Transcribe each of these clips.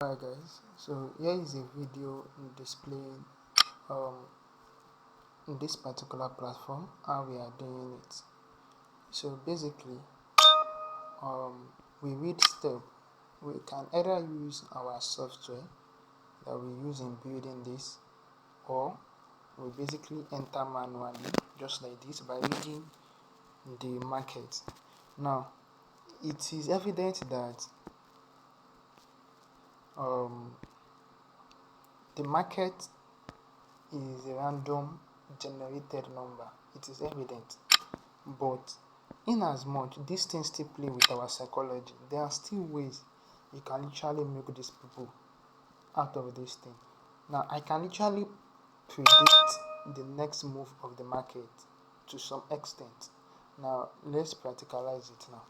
Hi guys, so here is a video displaying um, this particular platform, how we are doing it. So basically, we read step. We can either use our software that we use in building this, or we basically enter manually, just like this, by reading the market. Now, it is evident that um, the market is a random generated number. It is evident. But in as much these things still play with our psychology, there are still ways you can literally make these people out of this thing. Now I can literally predict the next move of the market to some extent. Now let's practicalize it now.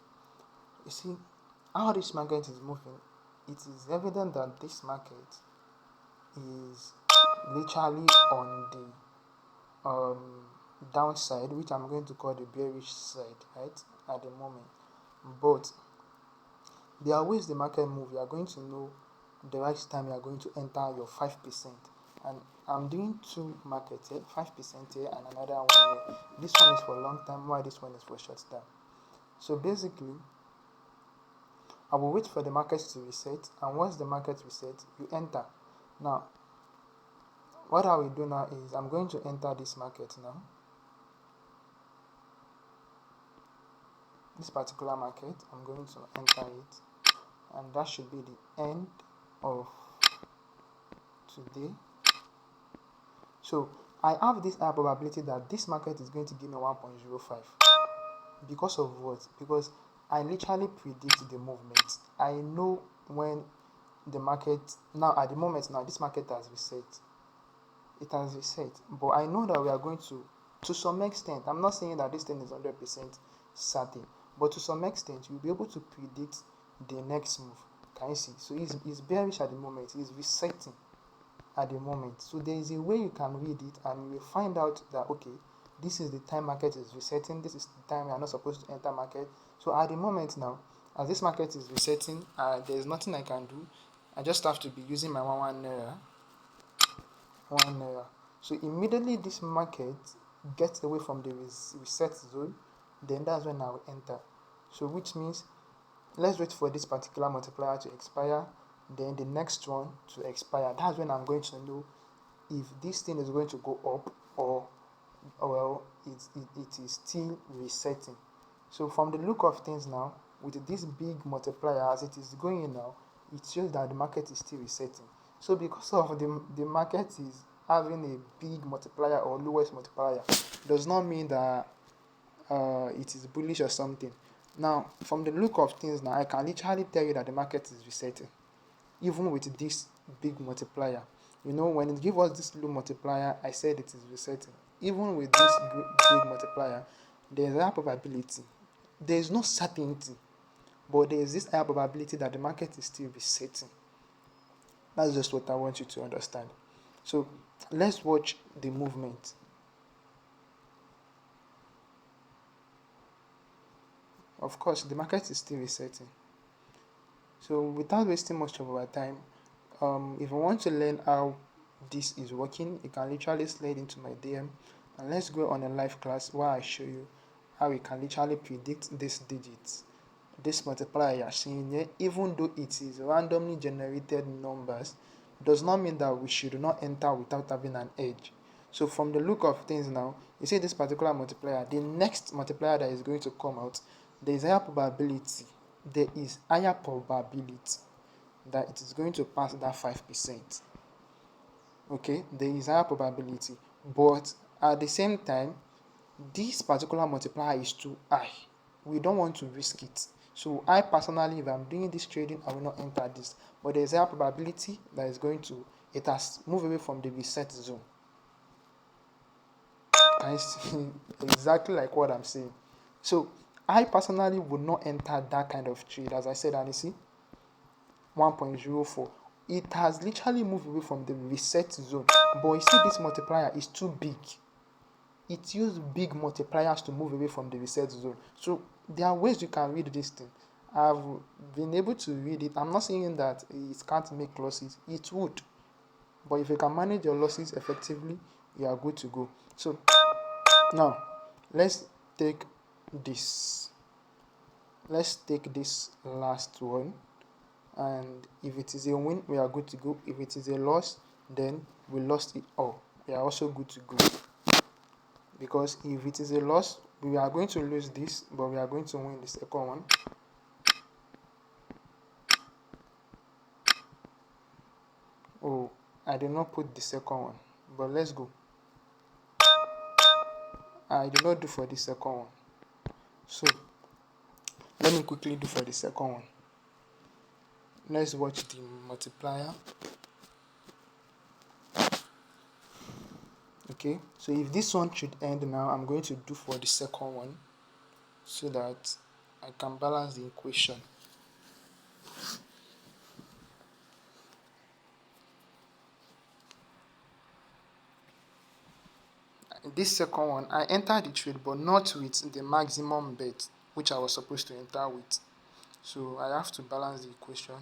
You see how this market is moving, it is evident that this market is literally on the downside, which I'm going to call the bearish side, right, at the moment. But there are ways the market move. You are going to know the right time you are going to enter your 5%. And I'm doing two markets here, 5% here and another one here. This one is for long term, while this one is for short term. So basically, I will wait for the market to reset, and once the market resets, you enter. Now, what I will do now is I'm going to enter this market now. This particular market, I'm going to enter it, and that should be the end of today. So I have this high probability that this market is going to give me 1.05. Because of what? Because I literally predict the movement. I know when the market, now at the moment now, this market has reset. It has reset. But I know that we are going to some extent, I'm not saying that this thing is 100% certain, but to some extent, you'll be able to predict the next move. Can you see? So it's bearish at the moment. It's resetting at the moment. So there is a way you can read it, and you will find out that okay, this is the time market is resetting. This is the time we are not supposed to enter market. So at the moment now, as this market is resetting, there is nothing I can do. I just have to be using my one naira. So immediately this market gets away from the reset zone, then that's when I will enter. So which means let's wait for this particular multiplier to expire, then the next one to expire. That's when I'm going to know if this thing is going to go up, or well, it is still resetting. So from the look of things now, with this big multiplier as it is going in now, it shows that the market is still resetting. So because of the market is having a big multiplier or lowest multiplier, does not mean that it is bullish or something. Now, from the look of things now, I can literally tell you that the market is resetting, even with this big multiplier. You know, when it gives us this low multiplier, I said it is resetting. Even with this big multiplier, there is a high probability. There is no certainty, but there is this high probability that the market is still resetting. That's just what I want you to understand. So let's watch the movement. Of course, the market is still resetting. So without wasting much of our time, if you want to learn how this is working, you can literally slide into my DM, and let's go on a live class where I show you how we can literally predict these digits. This multiplier you are seeing here, even though it is randomly generated numbers, does not mean that we should not enter without having an edge. So from the look of things now, you see this particular multiplier, the next multiplier that is going to come out, there is higher probability that it is going to pass that 5%. Okay, there is higher probability, but at the same time, this particular multiplier is too high. We don't want to risk it. So I personally, if I'm doing this trading, I will not enter this. But there's a probability that is going to, it has moved away from the reset zone. I see exactly like what I'm saying. So I personally would not enter that kind of trade. As I said, and you see, 1.04. It has literally moved away from the reset zone. But you see, this multiplier is too big. It uses big multipliers to move away from the reset zone. So there are ways you can read this thing. I've been able to read it. I'm not saying that it can't make losses. It would. But if you can manage your losses effectively, you are good to go. So now let's take this. Let's take this last one. And if it is a win, we are good to go. If it is a loss, then we lost it all. We are also good to go. Because if it is a loss, we are going to lose this, but we are going to win the second one. Oh, I did not put the second one, but let's go. I did not do for the second one. So let me quickly do for the second one. Let's watch the multiplier. Okay, so if this one should end now, I'm going to do for the second one so that I can balance the equation. This second one, I entered the trade, but not with the maximum bet, which I was supposed to enter with. So I have to balance the equation.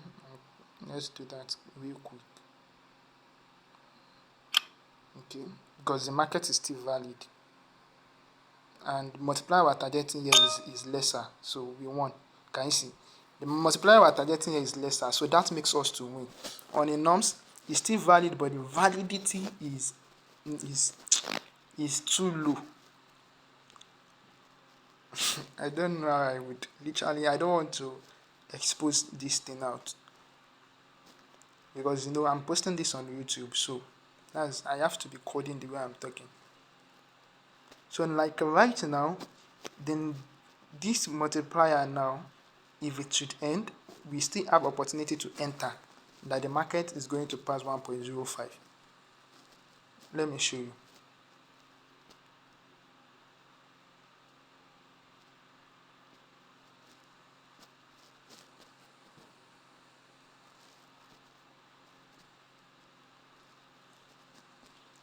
Let's do that real quick. Okay, because the market is still valid. And multiplier we're targeting here is lesser, so we won. Can you see? The multiplier we're targeting here is lesser, so that makes us to win. On a norms, it's still valid, but the validity is too low. I don't know how I would literally. I don't want to expose this thing out because I'm posting this on YouTube, so I have to be coding the way I'm talking. So like right now, then this multiplier now, if it should end, we still have opportunity to enter that the market is going to pass 1.05. Let me show you.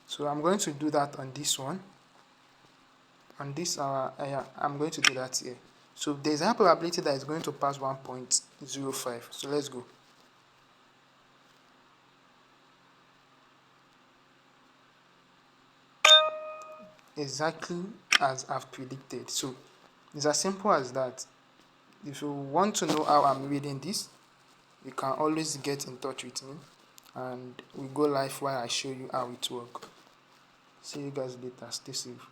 So I'm going to do that on this one. On this I'm going to do that here. So there's a probability that it's going to pass 1.05. So let's go. Exactly as I've predicted. So it's as simple as that. If you want to know how I'm reading this, you can always get in touch with me and we go live while I show you how it works. See you guys later. Stay safe.